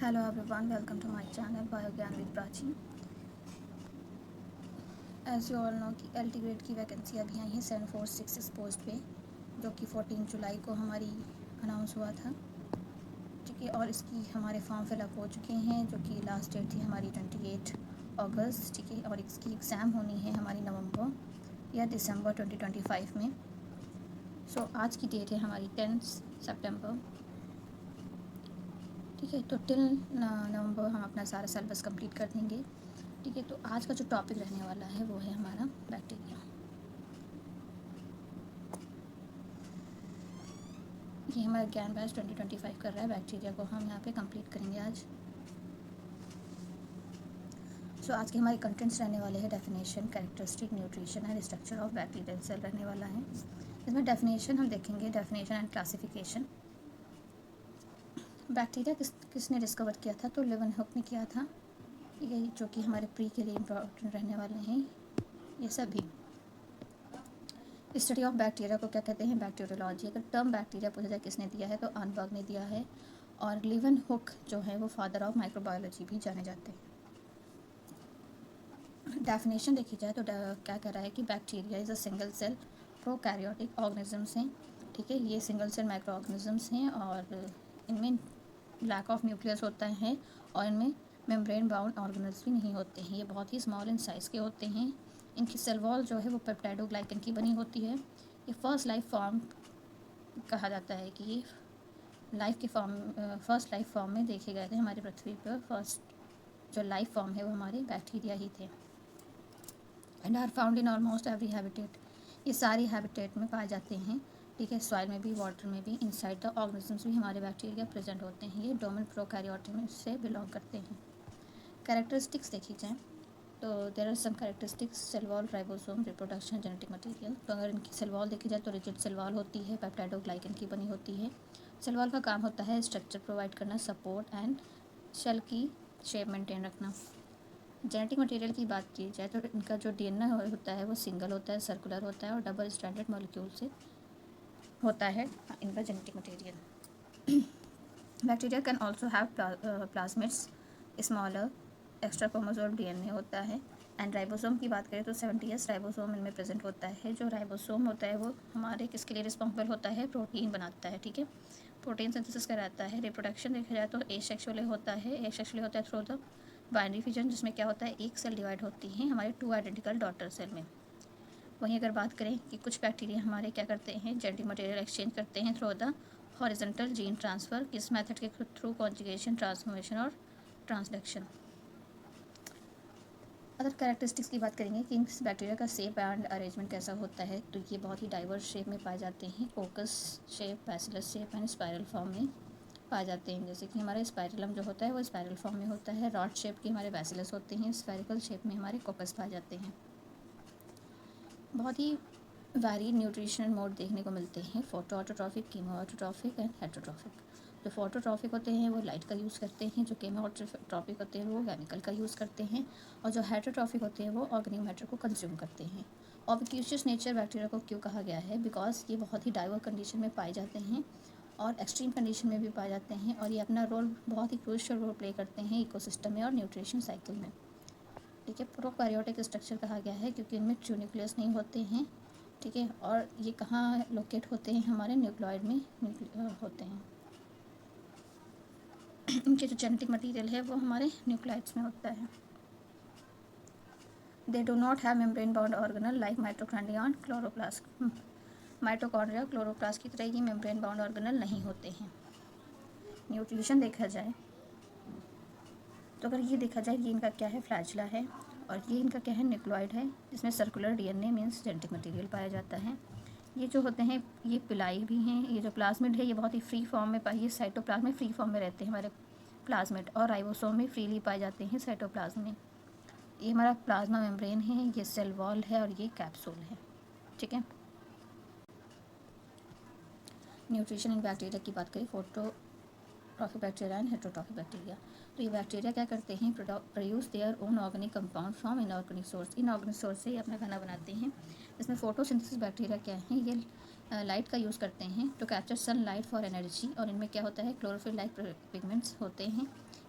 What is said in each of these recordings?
Hello everyone, welcome to my channel Biogyan with Prachi. As you all know कि LT grade की vacancy अभी आई है 746 पोस्ट पे, जो कि 14 जुलाई को हमारी अनाउंस हुआ था। ठीक है, और इसकी हमारे फॉर्म फिलअप हो चुके हैं, जो कि लास्ट डेट थी हमारी 28 अगस्त। ठीक है, और इसकी एग्ज़ाम होनी है हमारी नवंबर या दिसंबर 2025 में। आज की डेट है हमारी 10 सितंबर। ठीक है, तो टिल नवंबर हम अपना सारा सिलेबस कंप्लीट कर देंगे। ठीक है, तो आज का जो टॉपिक रहने वाला है वो है हमारा बैक्टीरिया। ये हमारा ज्ञान बैच 2025 कर रहा है, बैक्टीरिया को हम यहाँ पे कंप्लीट करेंगे आज। आज के हमारे कंटेंट्स रहने वाले हैं definition, characteristic, nutrition and structure of bacterial cell रहने वाला है। इसमें डेफिनेशन हम देखेंगे, डेफिनेशन एंड क्लासिफिकेशन। बैक्टीरिया किसने डिस्कवर किया था? तो लेवनहुक ने किया था। ये जो कि हमारे प्री के लिए इम्पोर्टेंट रहने वाले हैं ये सभी। स्टडी ऑफ बैक्टीरिया को क्या कहते हैं? बैक्टीरियोलॉजी। अगर टर्म बैक्टीरिया पूछा जाए किसने दिया है तो आर्नबर्ग ने दिया है, और लेवनहुक जो है वो फादर ऑफ माइक्रोबायोलॉजी भी जाने जाते हैं। डेफिनेशन देखी जाए तो क्या कह रहा है कि bacteria is a single cell prokaryotic organisms हैं। ठीक है, ये सिंगल सेल माइक्रो ऑर्गेनिजम्स हैं और इनमें लैक ऑफ न्यूक्लियस होता है, और इनमें मेम्ब्रेन बाउंड ऑर्गेनल्स भी नहीं होते हैं। ये बहुत ही स्मॉल इन साइज़ के होते हैं। इनकी सेल वॉल जो है वो पेप्टाइडोग्लाइकन की बनी होती है। ये फर्स्ट लाइफ फॉर्म कहा जाता है कि ये फर्स्ट लाइफ फॉर्म में देखे गए थे हमारी पृथ्वी पर। फर्स्ट जो लाइफ फॉर्म है वो हमारे बैक्टीरिया ही थे, and are found in almost every habitat. ये सारी हैबिटेट में पाए जाते हैं। ठीक है, सॉइल में भी, वाटर में भी, इनसाइड द ऑर्गेनिजम्स भी हमारे बैक्टीरिया प्रेजेंट होते हैं। ये डोमेन प्रोकैरियोटिक में से बिलोंग करते हैं। कैरेक्टरिस्टिक्स देखी जाए तो there are some characteristics: cell wall, ribosome, reproduction, genetic material. तो अगर इनकी सेल वॉल देखी जाए तो रिजिड सेल वॉल होती है, पेप्टाइडोग्लाइकन की बनी होती है। सेल वॉल का काम होता है स्ट्रक्चर प्रोवाइड करना, सपोर्ट एंड शेल की शेप मेंटेन रखना। जेनेटिक मटेरियल की बात की जाए तो इनका जो डीएनए होता है वो सिंगल होता है, सर्कुलर होता है और डबल स्ट्रैंडेड मॉलिक्यूल से होता है इनका genetic material. Bacteria can also have plasmids, smaller extra chromosome DNA होता है। एंड राइबोसोम की बात करें तो 70s राइबोसोम इनमें प्रेजेंट होता है। जो राइबोसोम होता है वो हमारे किसके लिए रिस्पॉन्सिबल होता है? प्रोटीन बनाता है। ठीक है, प्रोटीन सिंथेसिस कराता है। रिप्रोडक्शन देखा जाए तो एसेक्सुअली होता है। एसेक्सुअली होता है थ्रू द बाइनरी फिजन, जिसमें क्या होता है, एक सेल डिवाइड होती है हमारे 2 आइडेंटिकल डॉटर सेल में। वहीं अगर बात करें कि कुछ बैक्टीरिया हमारे क्या करते हैं, जेनेटिक मटेरियल एक्सचेंज करते हैं through the horizontal gene transfer. किस मेथड के थ्रू? कॉन्जुगेशन, ट्रांसफॉर्मेशन और ट्रांसडक्शन। अदर कैरेक्टरिस्टिक्स की बात करेंगे कि इस बैक्टीरिया का शेप एंड अरेंजमेंट कैसा होता है, तो ये बहुत ही डाइवर्स शेप में पाए जाते हैं। कोकस shape, bacillus shape and spiral form में पाए जाते हैं। जैसे कि हमारा स्पाइरलम जो होता है वो स्पायरल फॉर्म में होता है। रॉड शेप के हमारे बैसिलस होते हैं। स्फेरिकल शेप में हमारे कोकस पाए जाते हैं। बहुत ही वैरीड न्यूट्रिशनल मोड देखने को मिलते हैं: photo autotrophic, chemo autotrophic and heterotrophic. जो फोटोट्रॉफिक होते हैं वो लाइट का यूज़ करते हैं, जो कीमो ऑटोट्रॉफिक होते हैं वो केमिकल का यूज़ करते हैं, और जो हेटरोट्रॉफिक होते हैं वो ऑर्गेनिक मैटर को कंज्यूम करते हैं। ऑबिक्यूशियस नेचर बैक्टीरिया को क्यों कहा गया है? बिकॉज ये बहुत ही डाइवर्स कंडीशन में पाए जाते हैं और एक्सट्रीम कंडीशन में भी पाए जाते हैं, और ये अपना रोल बहुत ही क्रूशियल रोल प्ले करते हैं इकोसिस्टम में और न्यूट्रिशन साइकिल में। ठीक है, प्रोकैरियोटिक स्ट्रक्चर कहा गया है क्योंकि इनमें ट्रू न्यूक्लियस नहीं होते हैं। ठीक है, और ये कहाँ लोकेट होते हैं? हमारे न्यूक्लियोइड में होते हैं। इनके जो जेनेटिक मटेरियल है वो हमारे न्यूक्लियोइड्स में होता है। They do not have membrane bound organelle like mitochondria and chloroplast. Mitochondria chloroplast की तरह ये मेम्ब्रेन बाउंड ऑर्गेनल नहीं होते हैं। न्यूट्रिशन देखा जाए तो अगर ये देखा जाए, ये इनका क्या है? फ्लैजिला है, और ये इनका क्या है? न्यूक्लियोइड है, जिसमें circular DNA means genetic material पाया जाता है। ये जो होते हैं ये पिलाई भी हैं। ये जो प्लाज्मिड है ये बहुत ही फ्री फॉर्म में पाए, ये साइटोप्लाज्म में फ्री फॉर्म में रहते हैं हमारे प्लाज्मिड, और राइबोसोम में फ्रीली पाए जाते हैं साइटोप्लाज्म में। ये हमारा प्लाज्मा मेम्ब्रेन है, ये सेल वॉल है, और ये कैप्सूल है। ठीक है, न्यूट्रिशन इन बैक्टीरिया की बात करें, phototrophic bacteria and heterotrophic bacteria. तो ये बैक्टीरिया क्या करते हैं? Produce their own organic compound from inorganic source. Inorganic source से ये अपना खाना बनाते हैं। इसमें फोटोसिंथेसिस बैक्टीरिया क्या है? ये लाइट का यूज़ करते हैं to capture sun light for energy, और इनमें क्या होता है? क्लोरोफिल लाइक पिगमेंट्स होते हैं।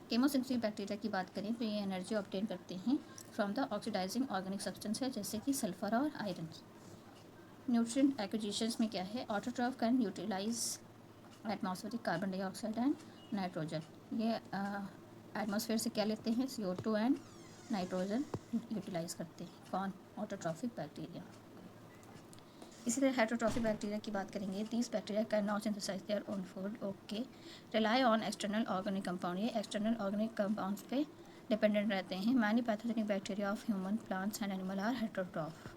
केमोसिंथेटिक बैक्टीरिया की बात करें तो ये एनर्जी ऑब्टेन करते हैं from the oxidizing organic substance है, जैसे कि सल्फर और आयरन। न्यूट्रिएंट एक्विजिशंस में क्या है, autotroph can utilize atmospheric carbon dioxide and nitrogen. ये एटमॉस्फेयर से क्या लेते हैं, CO2 एंड नाइट्रोजन यूटिलाइज करते हैं। कौन, ऑटोट्रॉफिक बैक्टीरिया। इसी तरह हेटरोट्रॉफिक बैक्टीरिया की बात करेंगे, these bacteria can not synthesize their own food, okay, rely on external organic compound. ये एक्सटर्नल ऑर्गेनिक कंपाउंड्स पे डिपेंडेंट रहते हैं। Many pathogenic bacteria of human, plants and animal are heterotroph.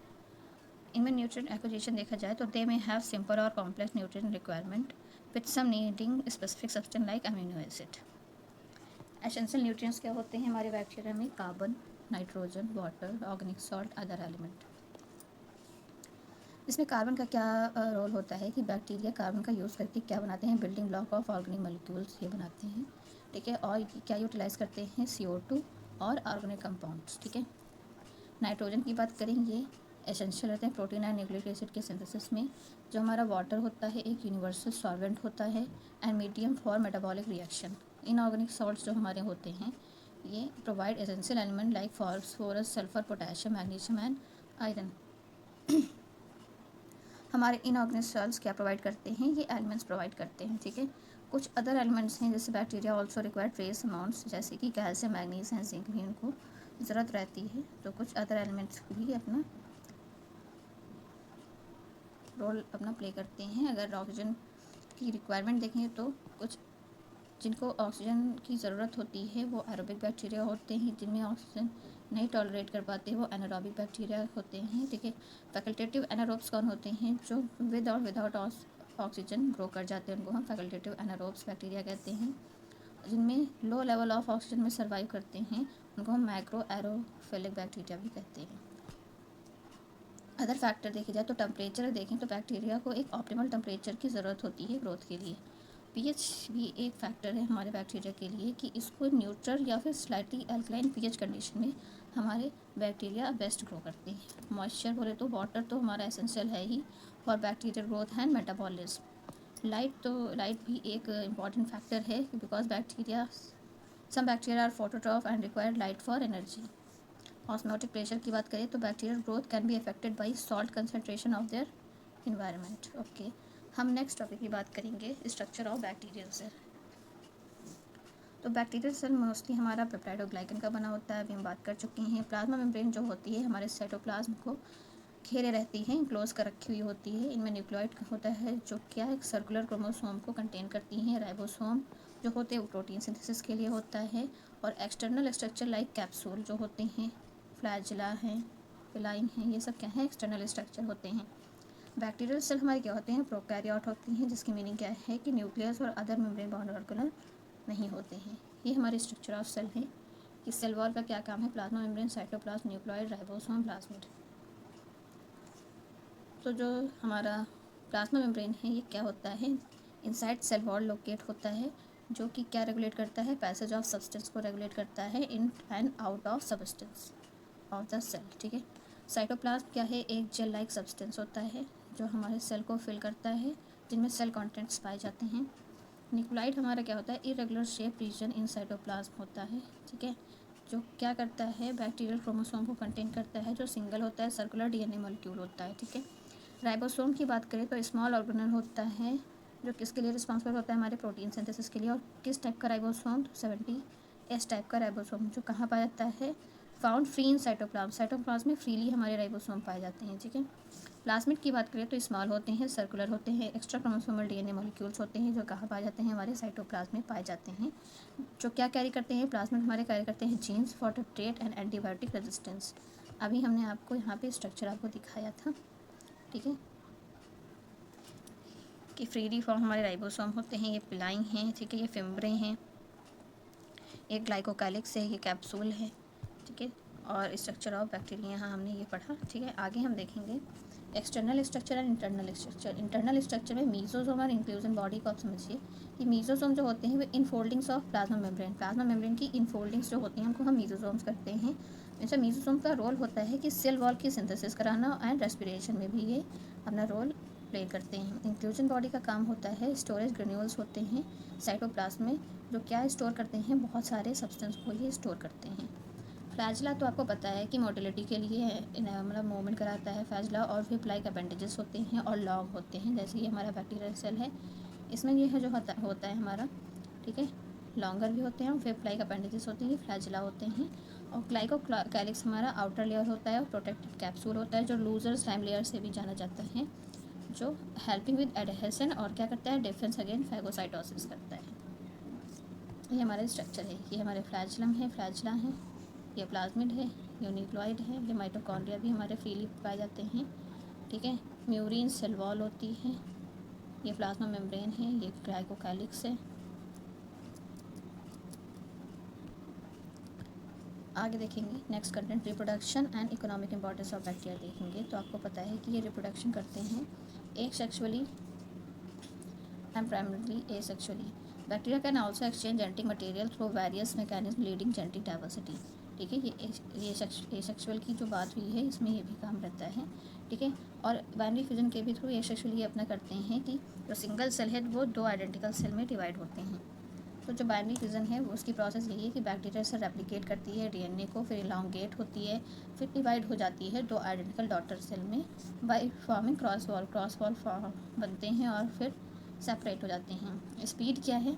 इनमें न्यूट्रिएंट एक्विजिशन देखा जाए तो दे में हैव सिंपल और complex nutrient requirement with some needing specific substance like amino acid. Essential nutrients क्या होते हैं हमारे बैक्टीरिया में, carbon, nitrogen, water, organic salt, other element. इसमें कार्बन का क्या रोल होता है कि बैक्टीरिया कार्बन का यूज़ करके क्या बनाते हैं, building block of organic molecules ये बनाते हैं, ठीक है। और क्या यूटिलाइज करते हैं, CO2 और ऑर्गेनिक कंपाउंड्स, ठीक है। नाइट्रोजन की बात करें, ये एसेंशियल रहते हैं प्रोटीन एंड न्यूक्लिक एसिड के सिंथेसिस में। जो हमारा वाटर होता है एक यूनिवर्सल सॉल्वेंट होता है and medium for metabolic reaction. Inorganic salts जो हमारे होते हैं ये provide essential element like phosphorus, sulphur, potassium, magnesium and iron. हमारे इनऑर्गेनिक सॉल्ट्स क्या प्रोवाइड करते हैं, ये एलिमेंट्स प्रोवाइड करते हैं, ठीक है। कुछ अदर एलिमेंट्स हैं जैसे bacteria also require trace amounts, जैसे कि कैल्शियम, मैग्नीज एंड जिंक भी उनको ज़रूरत रहती है। तो कुछ अदर एलिमेंट्स भी अपना रोल प्ले करते हैं। अगर ऑक्सीजन की रिक्वायरमेंट देखें तो कुछ जिनको ऑक्सीजन की ज़रूरत होती है वो एरोबिक बैक्टीरिया होते हैं, जिनमें ऑक्सीजन नहीं टॉलरेट कर पाते वो एनारोबिक बैक्टीरिया होते हैं, ठीक है। फैकल्टेटिव एनारोब्स कौन होते हैं, जो विद और विदाउट ऑक्सीजन ग्रो कर जाते हैं, उनको हम फैकल्टेटिव एनारोब्स बैक्टीरिया कहते हैं। जिनमें लो लेवल ऑफ ऑक्सीजन में सर्वाइव करते हैं उनको हम माइक्रो एरोफिलिक बैक्टीरिया भी कहते हैं। अदर फैक्टर देखे जाए तो टेम्परेचर देखें तो बैक्टीरिया को एक ऑप्टिमल टेम्परेचर की ज़रूरत होती है ग्रोथ के लिए। पीएच भी एक फैक्टर है हमारे बैक्टीरिया के लिए कि इसको न्यूट्रल या फिर स्लाइटली अल्कलाइन पीएच कंडीशन में हमारे बैक्टीरिया बेस्ट ग्रो करते हैं। मॉइस्चर बोले तो वाटर तो हमारा एसेंशियल है ही for bacterial growth and metabolism. Light भी एक इम्पॉर्टेंट फैक्टर है because some bacteria are phototroph and require light for energy. Osmotic pressure की बात करें तो bacterial growth can be affected by salt concentration of their environment, okay. हम next topic की बात करेंगे स्ट्रक्चर ऑफ बैक्टीरियल सेल। तो बैक्टीरियल सेल मोस्टली हमारा पेप्टाइडोग्लाइकन का बना होता है, अभी हम बात कर चुके हैं। प्लाज्मा मेम्ब्रेन जो होती है हमारे साइटोप्लाज्म को घेरे रहती है, क्लोज कर रखी हुई होती है। इनमें न्यूक्लियोइड होता है जो क्या एक सर्कुलर क्रोमोसोम को कंटेन करती हैं। राइबोसोम जो होते हैं वो प्रोटीन सिंथेसिस के लिए होता है। और एक्सटर्नल स्ट्रक्चर लाइक कैप्सूल जो होते हैं, फ्लैजिला हैं, पिलाइन हैं, ये सब क्या है, एक्सटर्नल स्ट्रक्चर होते हैं। बैक्टीरियल सेल हमारे क्या होते हैं, प्रोकैरियोट होती हैं, जिसकी मीनिंग क्या है कि न्यूक्लियस और अदर मेम्ब्रेन बाउंड ऑर्गेनल नहीं होते हैं। ये हमारे स्ट्रक्चर ऑफ सेल है कि सेल वॉल का क्या काम है, plasma membrane, cytoplasm, nucleoid, ribosome, plasmid. तो जो हमारा प्लाज्मा मेम्ब्रेन है ये क्या होता है, इनसाइड सेल वॉल लोकेट होता है, जो कि क्या रेगुलेट करता है, पैसेज ऑफ सब्सटेंस को रेगुलेट करता है in and out of substance of the cell, ठीक है। साइटोप्लाज्म क्या है, एक जेल लाइक सब्सटेंस होता है जो हमारे सेल को फिल करता है, जिनमें सेल कंटेंट्स पाए जाते हैं। न्यूक्लियोइड हमारा क्या होता है, irregular shape region in cytoplasm होता है, ठीक है, जो क्या करता है, बैक्टीरियल क्रोमोसोम को कंटेन करता है, जो सिंगल होता है, सर्कुलर DNA मॉलिक्यूल होता है, ठीक है। राइबोसोम की बात करें तो स्मॉल ऑर्गेनल होता है जो किसके लिए रिस्पॉन्सिबल होता है, हमारे प्रोटीन सिंथेसिस के लिए। और किस टाइप का राइबोसोम, 70S टाइप का राइबोसोम, जो कहाँ पाया जाता है, found free in cytoplasm. Cytoplasm में फ्रीली हमारे राइबोसोम पाए जाते हैं, ठीक है। प्लाज्मिड की बात करें तो स्मॉल होते हैं, सर्कुलर होते हैं, एक्स्ट्रा क्रोमोसोमल DNA मॉलिक्यूल्स होते हैं, जो कहाँ पाए जाते हैं, हमारे साइटोप्लाज्म में पाए जाते हैं। जो क्या कैरी करते हैं, प्लाज्मिड हमारे कैरी करते हैं genes for the trait and antibiotic resistance. अभी हमने आपको यहाँ पे स्ट्रक्चर आपको दिखाया था, ठीक है, कि फ्रीली फॉर्म हमारे राइबोसोम होते हैं, ये पिलाइन हैं, ठीक है, ये फिम्ब्रे हैं, ये ग्लाइकोकालिक्स है, ये कैप्सूल है, ठीक है। और स्ट्रक्चर ऑफ बैक्टीरिया यहाँ हमने ये पढ़ा, ठीक है। आगे हम देखेंगे external structure and internal structure. Internal structure में मीजोसोम और इंक्लूजन बॉडी को आप समझिए कि मीजोसोम जो होते हैं वो infoldings of plasma membrane, plasma membrane की इनफोल्डिंग्स जो होती हैं उनको हम मीजोसोम्स करते हैं। जैसे मीजोसोम का रोल होता है कि सेल वॉल की सिंथेसिस कराना एंड रेस्पिरेशन में भी ये अपना रोल प्ले करते हैं। इंक्लूजन बॉडी का काम होता है, स्टोरेज ग्रेन्यूल्स होते हैं साइटोप्लाज्म में, जो क्या स्टोर करते हैं, बहुत सारे सब्सटेंस को ये स्टोर करते हैं। फ्लैजिला तो आपको पता है कि मोटिलिटी के लिए मतलब मूवमेंट कराता है फ्लैजिला, और फिर लाइक अपेंडेजेस होते हैं और लॉन्ग होते हैं, जैसे ये हमारा बैक्टीरियल सेल है, इसमें ये है जो होता है हमारा, ठीक है, लॉन्गर भी होते हैं और फिर लाइक अपेंडेजेस होते हैं, फ्लैजिला होते हैं। और ग्लाइको कैलिक्स हमारा आउटर लेयर होता है और प्रोटेक्टेड कैप्सूल होता है, जो लूजर स्लाइम लेयर से भी जाना जाता है, जो हेल्पिंग विद एडहेशन और क्या करता है, डिफेंस अगेंस्ट फैगोसाइटोसिस करता है। ये हमारा स्ट्रक्चर है, ये हमारे फ्लैजिलम है, फ्लैजिला है, ये प्लाज्मिड है, यूनिक्लॉइड है, ये माइटोकॉन्ड्रिया भी हमारे फ्रीली पाए जाते हैं, ठीक है। म्यूरिन सेल वॉल होती है, ये प्लाज्मा मेम्ब्रेन है, ये ग्लाइकोकैलिक्स है। आगे देखेंगे next content, reproduction and economic importance of bacteria देखेंगे। तो आपको पता है कि ये रिप्रोडक्शन करते हैं एक sexually and primarily asexually. Bacteria can also exchange genetic material through various mechanism leading genetic diversity, ठीक है। ये सेक्सुअल की जो बात हुई है, इसमें ये भी काम रहता है, ठीक है। और बाइनरी फ्यूजन के भी थ्रू एसेक्सुअली ये अपना करते हैं कि जो सिंगल सेल है वो 2 आइडेंटिकल सेल में डिवाइड होते हैं। तो जो बाइनरी फ्यूजन है वो उसकी प्रोसेस यही है कि बैक्टीरिया से रेप्लिकेट करती है डीएनए को, फिर इलांगेट होती है, फिर डिवाइड हो जाती है 2 आइडेंटिकल डॉटर सेल में बाय फॉर्मिंग क्रॉस वॉल बनते हैं और फिर सेपरेट हो जाते हैं। स्पीड क्या है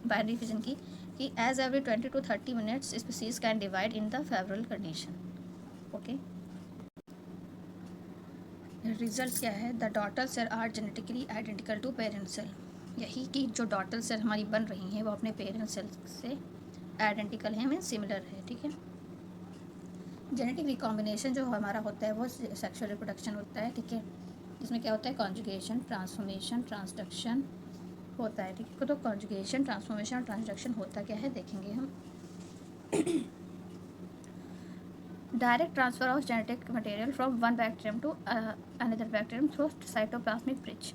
बाइनरी फ्यूजन की कि as every 20 to 30 minutes species can divide in the favourable condition, okay. Result क्या है, the daughter cell are genetically identical to parent cell, यही कि जो डॉटर सेल हमारी बन रही हैं वो अपने पेरेंट सेल से आइडेंटिकल है, मीन सिमिलर है, ठीक है। जेनेटिक रिकॉम्बिनेशन जो हमारा होता है वो सेक्सुअल रिप्रोडक्शन होता है, ठीक है, जिसमें क्या होता है, कॉन्जुगेशन, ट्रांसफॉर्मेशन, ट्रांसडक्शन होता है, ठीक है। तो कॉन्जुगेशन, ट्रांसफॉर्मेशन और ट्रांसडक्शन होता क्या है देखेंगे हम। Direct transfer of genetic material from one bacterium to another bacterium through cytoplasmic bridge.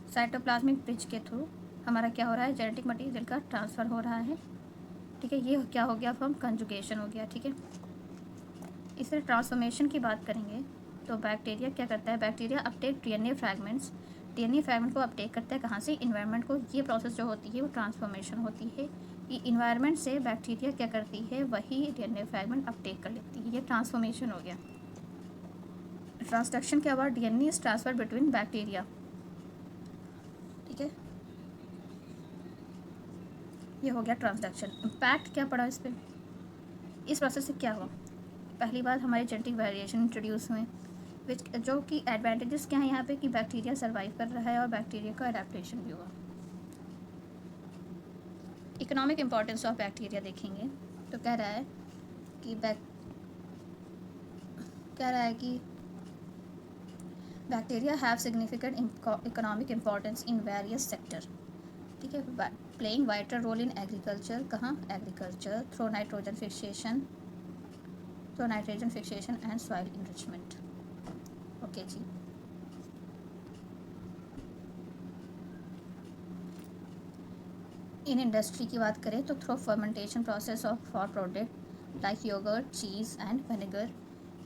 Cytoplasmic bridge के थ्रू हमारा क्या हो रहा है, जेनेटिक मटेरियल का ट्रांसफ़र हो रहा है, ठीक है। ये क्या हो गया, फॉर्म कंजुगेशन हो गया, ठीक है। इस तरह ट्रांसफॉर्मेशन की बात करेंगे तो बैक्टीरिया क्या करता है, bacteria Uptake DNA fragments, DNA fragment को अपटेक करता है कहाँ से, इन्वायरमेंट को। ये प्रोसेस जो होती है वो ट्रांसफॉर्मेशन होती है कि इन्वायरमेंट से बैक्टीरिया क्या करती है, वही डीएनए फ्रैगमेंट अपटेक कर लेती है, ये ट्रांसफॉर्मेशन हो गया। ट्रांसडक्शन क्या हुआ, DNA is transfer between bacteria, ठीक है, ये हो गया ट्रांसडक्शन। इम्पैक्ट क्या पड़ा इस पर, इस प्रोसेस से क्या हुआ, पहली बार हमारे जेनेटिक वेरिएशन इंट्रोड्यूस हुए, विच जो कि एडवांटेजेस क्या है यहाँ पे कि बैक्टीरिया सर्वाइव कर रहा है और बैक्टीरिया का अडेप्टेशन भी हुआ। इकोनॉमिक इंपॉर्टेंस ऑफ बैक्टीरिया देखेंगे तो कह रहा है कि bacteria have significant economic importance in various sector, ठीक है, playing vital role in agriculture, कहाँ, agriculture, through nitrogen fixation and soil enrichment, okay जी। इन इंडस्ट्री की बात करें तो through fermentation process of for product like yogurt, cheese and vinegar.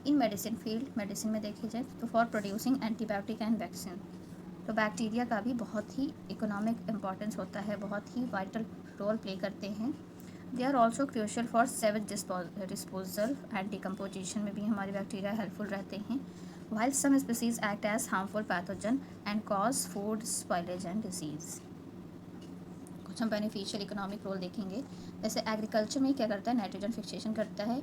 In medicine field, medicine में देखी जाए तो for producing antibiotic and vaccine. तो बैक्टीरिया का भी बहुत ही इकोनॉमिक इम्पॉर्टेंस होता है, बहुत ही वाइटल रोल प्ले करते हैं। They are also crucial for sewage disposal and decomposition में भी हमारे बैक्टीरिया हेल्पफुल रहते हैं। While some species act as harmful pathogen and cause food spoilage and disease. कुछ हम बेनिफिशियल इकोनॉमिक रोल देखेंगे, जैसे एग्रीकल्चर में क्या करता है, नाइट्रोजन फिक्सेशन करता है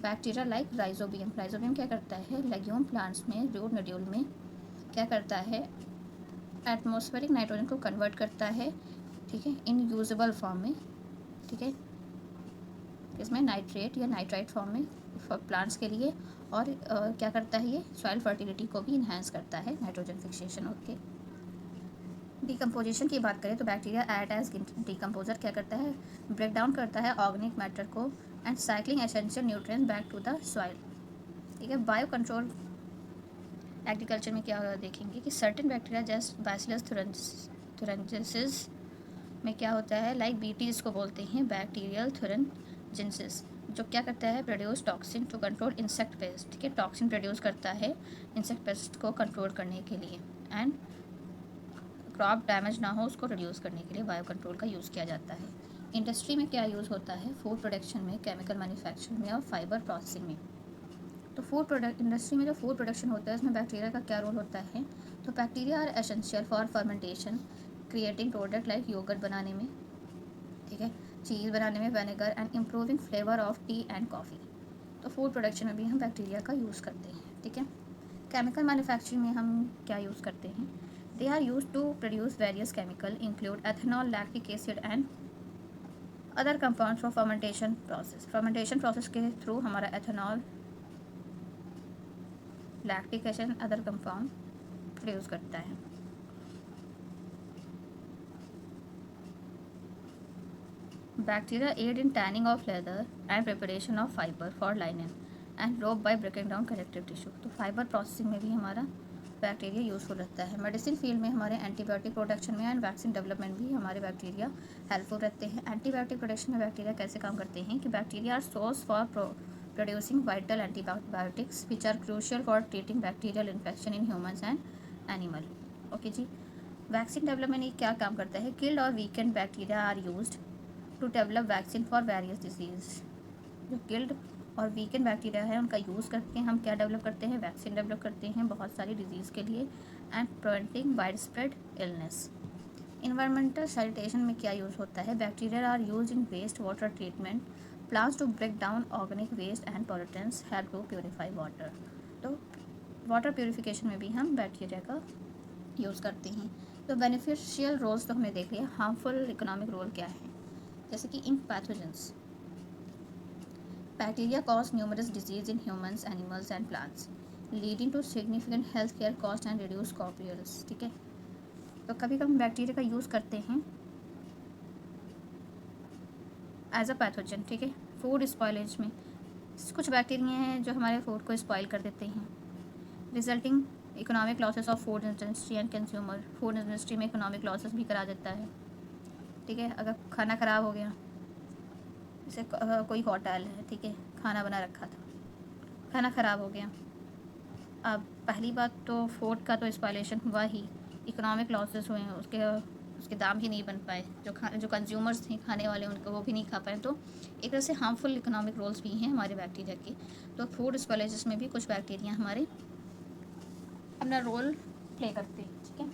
बैक्टीरिया लाइक राइजोबियम क्या करता है, लेग्यूम प्लांट्स में रूट नोड्यूल में क्या करता है, एटमॉस्फेरिक नाइट्रोजन को कन्वर्ट करता है, ठीक है, इन यूजेबल फॉर्म में, ठीक है, इसमें नाइट्रेट या नाइट्राइट फॉर्म में प्लांट्स के लिए। और क्या करता है, ये सॉइल फर्टिलिटी को भी इन्हांस करता है नाइट्रोजन फिक्सेशन, ओके। डिकम्पोजिशन की बात करें तो बैक्टीरिया एक्ट एज डिकम्पोजर, क्या करता है, ब्रेक डाउन करता है ऑर्गेनिक मैटर को and cycling essential nutrients back to the soil, ठीक है। बायो कंट्रोल एग्रीकल्चर में क्या देखेंगे कि सर्टेन बैक्टीरिया जैसे बैसिलस थुरिनजेंसिस में क्या होता है, लाइक बीटी जिसको बोलते हैं बैक्टीरियल थुरिनजेंसिस, जो क्या करता है, produce toxin to control insect pest, ठीक है, टॉक्सिन प्रोड्यूस करता है इंसेक्ट पेस्ट को कंट्रोल करने के लिए, एंड क्रॉप डैमेज ना हो उसको रिड्यूस करने के लिए बायो कंट्रोल का यूज़ किया जाता है। इंडस्ट्री में क्या यूज़ होता है, फूड प्रोडक्शन में, केमिकल मैन्युफैक्चरिंग में और फाइबर प्रोसेसिंग में। तो फूड प्रोडक्ट इंडस्ट्री में जो फूड प्रोडक्शन होता है उसमें बैक्टीरिया का क्या रोल होता है, तो bacteria are essential for fermentation, creating product like yogurt बनाने में, ठीक है, चीज़ बनाने में, vinegar and improving flavour of tea and coffee. तो फूड प्रोडक्शन में भी हम बैक्टीरिया का यूज़ करते हैं, ठीक है। केमिकल मैन्युफैक्चरिंग में हम क्या यूज़ करते हैं, they are use to produce various chemical include ethanol, lactic acid and other compounds for fermentation process. Fermentation process के थ्रू हमारा ethanol, lactic acid, other compound produce करता है। Bacteria aid in tanning of leather and preparation of fibre for linen and rope by breaking down connective tissue. तो fibre processing में भी हमारा bacteria useful रहता है। मेडिसिन फील्ड में हमारे एंटीबायोटिक प्रोडक्शन में एंड वैक्सीन डेवलपमेंट भी हमारे बैक्टीरिया हेल्पफुल रहते हैं। एंटीबायोटिक प्रोडक्शन में बैक्टीरिया कैसे काम करते हैं कि bacteria are source for producing vital antibiotics which are crucial for treating bacterial infection in humans and animal. Okay जी। वैक्सीन डेवलपमेंट ये क्या काम करता है, किल्ड और weakened bacteria are used to develop vaccine for various disease. जो killed और weakened bacteria है उनका यूज़ करके हम क्या डेवलप करते हैं, वैक्सीन डेवलप करते हैं बहुत सारी डिजीज़ के लिए and preventing wide spread illness. Environmental sanitation में क्या यूज़ होता है, bacteria are use in waste water treatment, plants to break down organic waste and pollutants help to purify water. तो वाटर प्योरीफिकेशन में भी हम बैक्टीरिया का यूज़ करते हैं। तो बेनिफिशियल रोल्स तो हमें देख लिया, हार्मफुल इकोनॉमिक रोल क्या है, जैसे कि in pathogens, bacteria cause numerous disease in humans, animals and plants leading to significant health care cost and reduce crop yields, ठीक है। तो कभी कभी बैक्टीरिया का यूज़ करते हैं एज अ पैथोजन, ठीक है, फूड स्पॉयलेज में। कुछ बैक्टीरिया हैं जो हमारे फूड को स्पॉइल कर देते हैं, resulting economic losses of food industry and consumer. Food industry में इकोनॉमिक लॉसेस भी करा देता है, ठीक है। अगर खाना ख़राब हो गया, जैसे कोई होटल है, ठीक है, खाना बना रखा था, खाना ख़राब हो गया, अब पहली बात तो फूड का तो स्पॉइलेशन हुआ ही, इकोनॉमिक लॉसेस हुए हैं, उसके दाम ही नहीं बन पाए, जो कंज्यूमर्स थे खाने वाले उनको वो भी नहीं खा पाए। तो एक तरह से हार्मफुल इकोनॉमिक रोल्स भी हैं हमारे बैक्टीरिया के। तो फूड स्पॉइलेजेस में भी कुछ बैक्टीरिया हमारे अपना रोल प्ले करते हैं, ठीक है।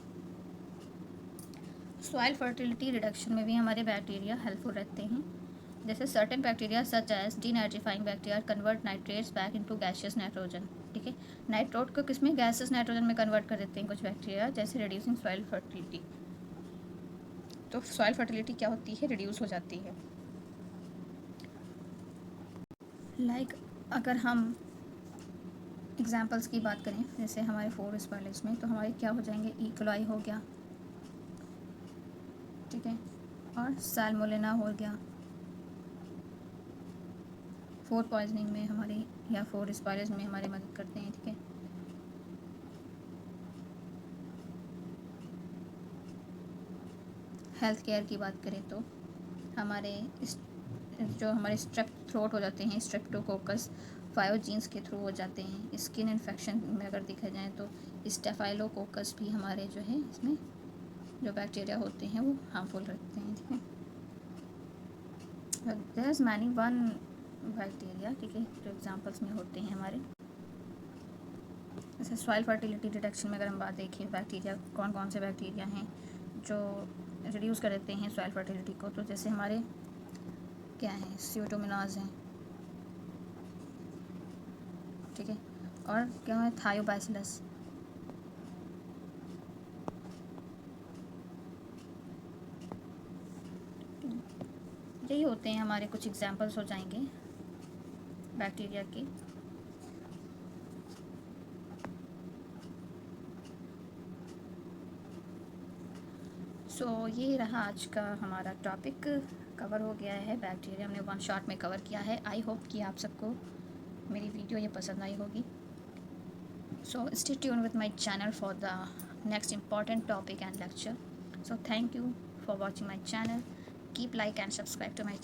सॉइल फर्टिलिटी रिडक्शन में भी हमारे बैक्टीरिया हेल्पफुल रहते हैं, जैसे certain bacteria such as denitrifying bacteria convert nitrates back into gaseous nitrogen, ठीक है। नाइट्रोट को किसमें, गैसियस नाइट्रोजन में कन्वर्ट कर देते हैं कुछ बैक्टीरिया, जैसे रिड्यूसिंग सॉइल फर्टिलिटी। तो सॉइल फर्टिलिटी क्या होती है, रिड्यूस हो जाती है। लाइक अगर हम एग्जाम्पल्स की बात करें, जैसे हमारे फूड स्पॉइलेज में, तो हमारे क्या हो जाएंगे, ई कोलाई हो गया, ठीक है, और सैल्मोनेला हो गया। फूड पॉइजनिंग में हमारी या फूड स्पॉइलेज में हमारी मदद करते हैं, ठीक है। हेल्थ केयर की बात करें तो हमारे जो हमारे स्ट्रेप थ्रोट हो जाते हैं, स्ट्रेप्टोकोकस 5 जीन्स के थ्रू हो जाते हैं। स्किन इन्फेक्शन में अगर देखा जाए तो स्टेफाइलोकोकस भी हमारे जो है इसमें जो बैक्टीरिया होते हैं वो हार्मफुल रहते हैं, ठीक है। There is many one bacteria, ठीक है, जो एग्जांपल्स में होते हैं हमारे। जैसे सॉइल फर्टिलिटी रिडक्शन में अगर हम बात देखें, बैक्टीरिया कौन कौन से बैक्टीरिया हैं जो रिड्यूस कर देते हैं सॉइल फर्टिलिटी को, तो जैसे हमारे क्या हैं, स्यूडोमोनास हैं, ठीक है, और क्या है, थायोबैसिलस, यही होते हैं हमारे कुछ एग्जांपल्स हो जाएंगे बैक्टीरिया के। ये रहा आज का हमारा टॉपिक, कवर हो गया है, बैक्टीरिया हमने वन शॉट में कवर किया है। आई होप कि आप सबको मेरी वीडियो ये पसंद आई होगी। So stay tune with my channel for the next important topic and lecture. So thank you for watching my channel. Keep like and subscribe to my channel.